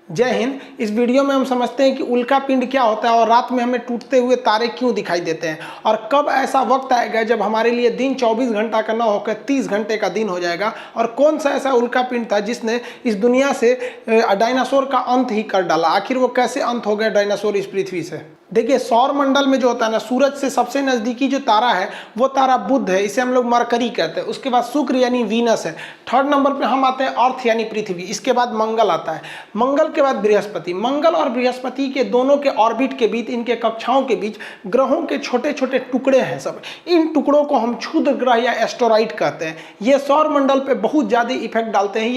जय हिंद। इस वीडियो में हम समझते हैं कि उल्का पिंड क्या होता है और रात में हमें टूटते हुए तारे क्यों दिखाई देते हैं और कब ऐसा वक्त आएगा जब हमारे लिए दिन 24 घंटा का न होकर 30 घंटे का दिन हो जाएगा और कौन सा ऐसा उल्का पिंड था जिसने इस दुनिया से डायनासोर का अंत ही कर डाला। आखिर वो कैसे अंत हो गए डायनासोर इस पृथ्वी से। देखिए, सौर मंडल में जो होता है ना, सूरज से सबसे नज़दीकी जो तारा है वो तारा बुध है, इसे हम लोग मरकरी कहते हैं। उसके बाद शुक्र यानी वीनस है। थर्ड नंबर पे हम आते हैं अर्थ यानी पृथ्वी। इसके बाद मंगल आता है। मंगल के बाद बृहस्पति। मंगल और बृहस्पति के दोनों के ऑर्बिट के बीच, इनके कक्षाओं के बीच ग्रहों के छोटे छोटे टुकड़े हैं सब। इन टुकड़ों को हम क्षुद्र ग्रह या एस्टेरॉइड कहते हैं। ये सौर मंडल पे बहुत ज़्यादा इफेक्ट डालते हैं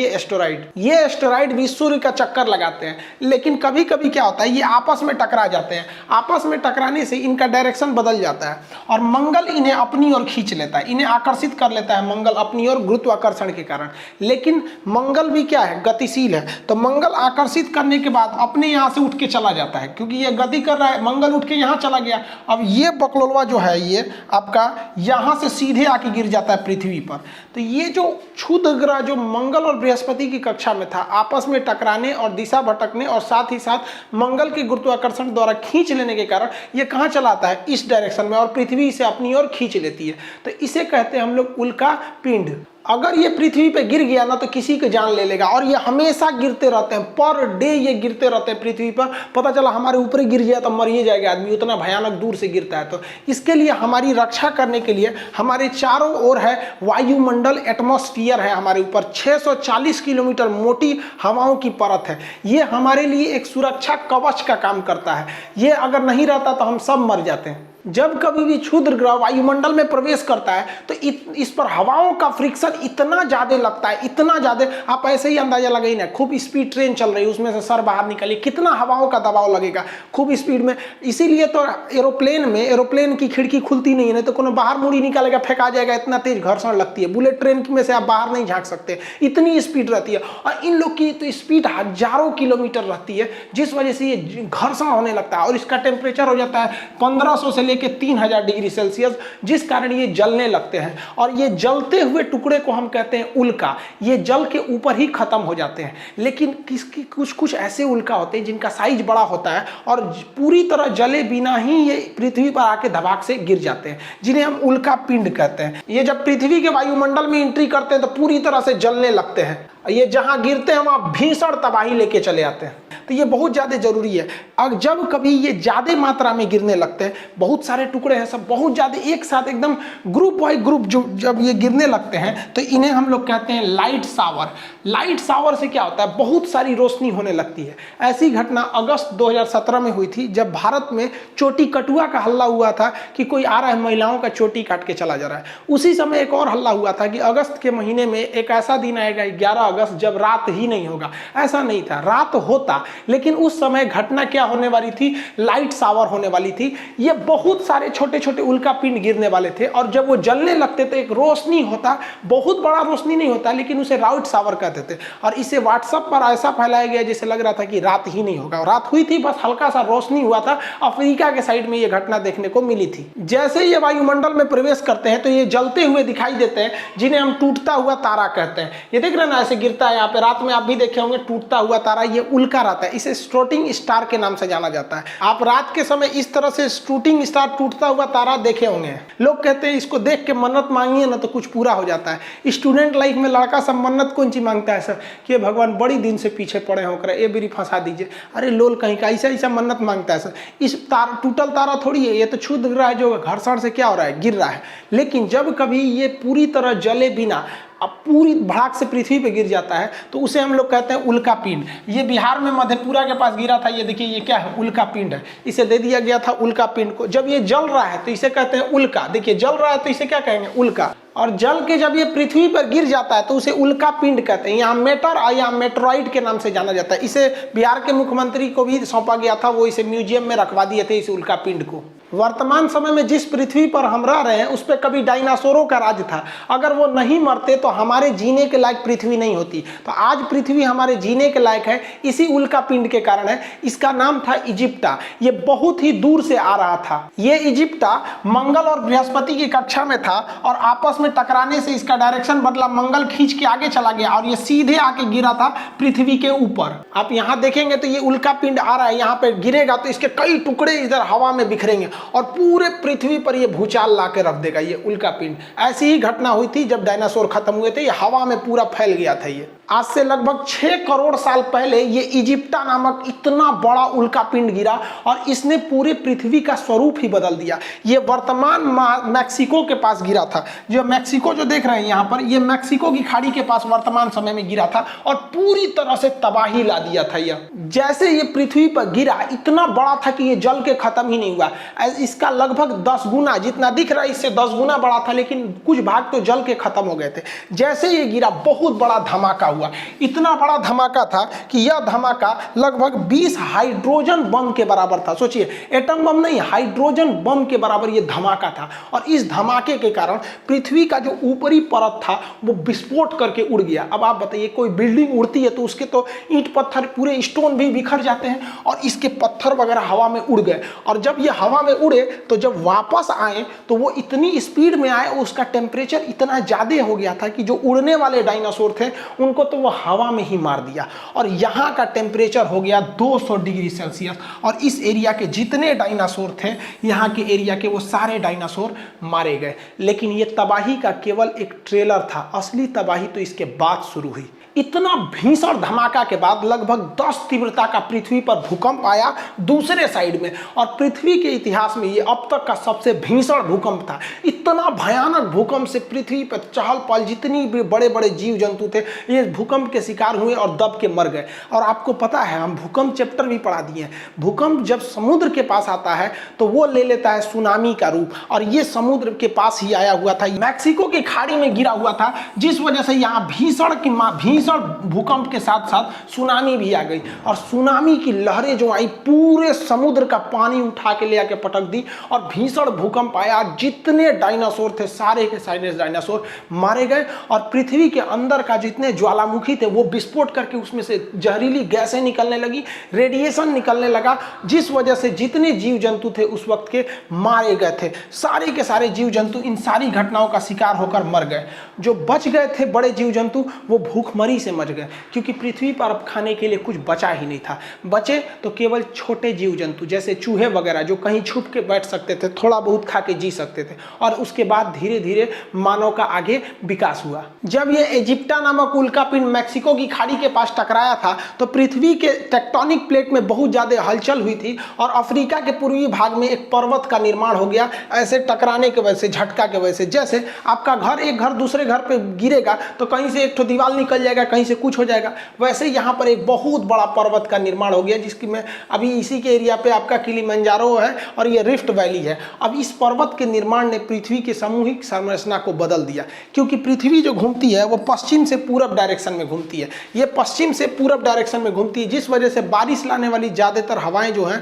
ये एस्टेरॉइड भी सूर्य का चक्कर लगाते हैं, लेकिन कभी कभी क्या होता है, ये आपस में टकरा जाते हैं। आपस में टकराने से इनका डायरेक्शन बदल जाता है और मंगल इन्हें अपनी ओर खींच लेता है, इन्हें आकर्षित कर लेता है मंगल अपनी ओर गुरुत्वाकर्षण के कारण। लेकिन मंगल भी क्या है, गतिशील है। तो मंगल आकर्षित करने के बाद अपने यहाँ से उठ के चला जाता है, क्योंकि ये गति कर रहा है। मंगल उठ के यहाँ चला गया। अब ये बकलोलवा जो है ये आपका यहाँ से सीधे आके गिर जाता है पृथ्वी पर। तो ये जो क्षुद्र ग्रह जो मंगल और बृहस्पति की कक्षा में था, आपस में टकराने और दिशा भटकने और साथ ही साथ मंगल के गुरुत्वाकर्षण द्वारा खींच लेने के कारण ये कहाँ चलाता है, इस डायरेक्शन में, और पृथ्वी इसे अपनी ओर खींच लेती है। तो इसे कहते हैं हम लोग उल्का पिंड। अगर ये पृथ्वी पे गिर गया ना तो किसी की जान ले लेगा, और ये हमेशा गिरते रहते हैं, पर डे ये गिरते रहते हैं पृथ्वी पर। पता चला हमारे ऊपर ही गिर गया तो मर ही जाएगा आदमी, उतना भयानक दूर से गिरता है। तो इसके लिए हमारी रक्षा करने के लिए हमारे चारों ओर है वायुमंडल, एटमॉस्फियर है हमारे ऊपर। 640 किलोमीटर मोटी हवाओं की परत है। ये हमारे लिए एक सुरक्षा कवच का काम करता है। ये अगर नहीं रहता तो हम सब मर जाते हैं। जब कभी भी क्षुद्र ग्रह वायुमंडल में प्रवेश करता है तो इस पर हवाओं का फ्रिक्शन इतना ज़्यादा लगता है, इतना ज़्यादा, आप ऐसे ही अंदाजा लगाइए ना। खूब स्पीड ट्रेन चल रही है, उसमें से सर बाहर निकलिए, कितना हवाओं का दबाव लगेगा खूब स्पीड में। इसीलिए तो एरोप्लेन की खिड़की खुलती नहीं है, तो कोनो बाहर मुड़ी निकालेगा, फेंका जाएगा, इतना तेज घर्षण लगती है। बुलेट ट्रेन में से आप बाहर नहीं झांक सकते, इतनी स्पीड रहती है। और इन लोग की तो स्पीड हजारों किलोमीटर रहती है, जिस वजह से ये घर्षण होने लगता है और इसका टेम्परेचर हो जाता है 1500 से लेके 3000 डिग्री सेल्सियस, जिस कारण ये जलने लगते हैं। और ये जलते हुए टुकड़े को हम कहते हैं उल्का। ये जल के ऊपर ही खत्म हो जाते हैं। लेकिन किसकी कुछ ऐसे उल्का होते हैं जिनका साइज बड़ा होता है और पूरी तरह जले बिना ही ये पृथ्वी पर आके धमाक से गिर जाते हैं, जिन्हें हम उल्का पिंड कहते हैं। ये जब पृथ्वी के वायुमंडल में एंट्री करते हैं तो पूरी तरह से जलने लगते हैं। ये जहां गिरते हैं वहां भीषण तबाही लेके चले आते हैं। तो ये बहुत ज़्यादा जरूरी है। अब जब कभी ये ज़्यादा मात्रा में गिरने लगते हैं, बहुत सारे टुकड़े हैं सब बहुत ज़्यादा एक साथ एकदम ग्रुप बाय ग्रुप जब ये गिरने लगते हैं तो इन्हें हम लोग कहते हैं लाइट शावर। लाइट शावर से क्या होता है, बहुत सारी रोशनी होने लगती है। ऐसी घटना अगस्त 2017 में हुई थी, जब भारत में चोटी कटुआ का हल्ला हुआ था कि कोई आ रहा है महिलाओं का चोटी काट के चला जा रहा है। उसी समय एक और हल्ला हुआ था कि अगस्त के महीने में एक ऐसा दिन आएगा 11 अगस्त जब रात ही नहीं होगा। ऐसा नहीं था, रात होता, लेकिन उस समय घटना क्या होने वाली थी, लाइट शावर होने वाली थी। ये बहुत सारे छोटे छोटे उल्का पिंड गिरने वाले थे और जब वो जलने लगते थे एक रोशनी होता, बहुत बड़ा रोशनी नहीं होता, लेकिन उसे लाइट शावर कहते थे। और इसे व्हाट्सएप पर ऐसा फैलाया गया जैसे लग रहा था कि रात ही नहीं होगा। रात हुई थी, बस हल्का सा रोशनी हुआ था। अफ्रीका के साइड में ये घटना देखने को मिली थी। जैसे ये वायुमंडल में प्रवेश करते हैं तो ये जलते हुए दिखाई देते हैं, जिन्हें हम टूटता हुआ तारा कहते हैं। ये देख रहे हैं ना, ऐसे गिरता है यहाँ पे, रात में आप भी देखे होंगे टूटता हुआ तारा, ये उल्का रहता है। इसे शूटिंग स्टार के नाम से जाना जाता है। आप रात के समय इस तरह से शूटिंग स्टार टूटता हुआ तारा देखे होंगे। लोग कहते हैं इसको देख के मन्नत मांगिए ना तो कुछ पूरा हो जाता है। स्टूडेंट लाइफ में लड़का सब मन्नत कौन सी मांगता है सर, कि भगवान बड़ी दिन से पीछे पड़े होकर ये बेरी फंसा दीजिए। अरे लोल कहीं का ऐसा मन्नत मांगता है सर। इस टूटल तारा थोड़ी है, ये तो क्षुद्र ग्रह जो घर्षण से क्या हो रहा है, गिर रहा है। लेकिन जब कभी ये पूरी तरह जले बिना अब पूरी भड़ाक से पृथ्वी पे गिर जाता है तो उसे हम लोग कहते हैं उल्का पिंड। ये बिहार में मधेपुरा के पास गिरा था। ये देखिए, ये क्या है, उल्का पिंड है। इसे दे दिया गया था उल्का पिंड को। जब ये जल रहा है तो इसे कहते हैं उल्का। देखिए, जल रहा है तो इसे क्या कहेंगे, उल्का। और जल के जब ये पृथ्वी पर गिर जाता है तो उसे उल्का पिंड कहते हैं। यहाँ मेटर और यहाँ मेट्रॉइड के नाम से जाना जाता है। इसे बिहार के मुख्यमंत्री को भी सौंपा गया था, वो इसे म्यूजियम में रखवा दिए थे इस उल्का पिंड को। वर्तमान समय में जिस पृथ्वी पर हम रह रहे हैं उस पर कभी डायनासोरों का राज था। अगर वो नहीं मरते तो हमारे जीने के लायक पृथ्वी नहीं होती। तो आज पृथ्वी हमारे जीने के लायक है इसी उल्का पिंड के कारण है। इसका नाम था इजिप्टा। ये बहुत ही दूर से आ रहा था। ये इजिप्टा मंगल और बृहस्पति की कक्षा में था और आपस में टकराने से इसका डायरेक्शन बदला, मंगल खींच के आगे चला गया और ये सीधे आके गिरा था पृथ्वी के ऊपर। आप यहाँ देखेंगे तो ये उल्का पिंड आ रहा है, यहाँ पे गिरेगा तो इसके कई टुकड़े इधर हवा में बिखरेंगे और पूरे पृथ्वी पर ये भूचाल ला के रख देगा ये उल्का पिंड। ऐसी ही घटना हुई थी जब डायनासोर खत्म हुए थे, ये हवा में पूरा फैल गया था। ये आज से लगभग 6 करोड़ साल पहले ये इजिप्टा नामक इतना बड़ा उल्का पिंड गिरा और इसने पूरे पृथ्वी का स्वरूप ही बदल दिया। ये वर्तमान मैक्सिको के पास गिरा था। जो मैक्सिको जो देख रहे हैं यहाँ पर, ये मैक्सिको की खाड़ी के पास वर्तमान समय में गिरा था और पूरी तरह से तबाही ला दिया था। यह जैसे ये पृथ्वी पर गिरा इतना बड़ा था कि ये जल के खत्म ही नहीं हुआ। इसका लगभग 10 गुना, जितना दिख रहा है इससे 10 गुना बड़ा था, लेकिन कुछ भाग तो जल के खत्म हो गए थे। जैसे ये गिरा बहुत बड़ा धमाका हुआ। इतना बड़ा धमाका था कि यह धमाका लगभग 20 हाइड्रोजन बम के बराबर था। सोचिए, एटम बम नहीं, हाइड्रोजन बम के बराबर यह धमाका था। और इस धमाके के कारण पृथ्वी का जो ऊपरी परत था वो विस्फोट करके उड़ गया। अब आप बताइए, कोई बिल्डिंग उड़ती है तो उसके तो ईंट पत्थर पूरे स्टोन भी बिखर जाते हैं और इसके पत्थर वगैरह हवा में उड़ गए। और जब ये हवा में उड़े तो जब वापस आए तो वो इतनी स्पीड में आए, उसका टेम्परेचर इतना ज़्यादा हो गया था कि जो उड़ने वाले डायनासोर थे उनको तो वो हवा में ही मार दिया। और यहाँ का टेम्परेचर हो गया 200 डिग्री सेल्सियस। और इस एरिया के जितने डायनासोर थे, यहाँ के एरिया के, वो सारे डायनासोर मारे गए। लेकिन ये तबाही का केवल एक ट्रेलर था, असली तबाही तो इसके बाद शुरू हुई। इतना भीषण धमाका के बाद लगभग 10 तीव्रता का पृथ्वी पर भूकंप आया दूसरे साइड में, और पृथ्वी के इतिहास में ये अब तक का सबसे भीषण भूकंप था। इतना भयानक भूकंप से पृथ्वी पर चहल पहल, जितनी भी बड़े बड़े जीव जंतु थे ये भूकंप के शिकार हुए और दब के मर गए। और आपको पता है, हम भूकंप चैप्टर भी पढ़ा दिए हैं। भूकंप जब समुद्र के पास आता है तो वो ले लेता है सुनामी का रूप, और ये समुद्र के पास ही आया हुआ था, मैक्सिको की खाड़ी में गिरा हुआ था, जिस वजह से यहाँ भीषण भूकंप के साथ साथ सुनामी भी आ गई। और सुनामी की लहरें जो आई पूरे समुद्र का पानी उठा के ले आके पटक दी और भीषण भूकंप आया। जितने डायनासोर थे सारे के सारे डायनासोर मारे गए और पृथ्वी के अंदर का जितने ज्वालामुखी थे वो विस्फोट करके उसमें से जहरीली गैसें निकलने लगी, रेडिएशन निकलने लगा, जिस वजह से जितने जीव जंतु थे उस वक्त के मारे गए थे। सारे के सारे जीव जंतु इन सारी घटनाओं का शिकार होकर मर गए। जो बच गए थे बड़े जीव जंतु वो भूखमरी से मर गए, क्योंकि पृथ्वी पर अब खाने के लिए कुछ बचा ही नहीं था। बचे तो केवल छोटे जीव जंतु जैसे चूहे वगैरह, जो कहीं छुप के बैठ सकते थे, थोड़ा बहुत खा के जी सकते थे। और उसके बाद धीरे धीरे मानव का आगे विकास हुआ। जब ये इजिप्टा नामक उल्का पिंड मैक्सिको की खाड़ी के पास टकराया था तो पृथ्वी के टेक्टोनिक प्लेट में बहुत ज्यादा हलचल हुई थी और अफ्रीका के पूर्वी भाग में एक पर्वत का निर्माण हो गया, ऐसे टकराने की वजह से, झटका की वजह से। जैसे आपका घर, एक घर दूसरे घर पे गिरेगा तो कहीं से एक तो दीवार निकल जाएगा, कहीं से कुछ हो जाएगा, वैसे यहाँ पर एक बहुत बड़ा पर्वत का निर्माण हो गया, जिसकी मैं अभी इसी के एरिया पे आपका किलिमंजारो है और ये रिफ्ट वैली है। अब इस पर्वत के निर्माण ने पृथ्वी की सामूहिक संरचना को बदल दिया, क्योंकि पृथ्वी जो घूमती है वो पश्चिम से पूरब डायरेक्शन में घूमती है। ये पश्चिम से पूरब डायरेक्शन में घूमती है, जिस वजह से बारिश लाने वाली ज़्यादातर हवाएं जो हैं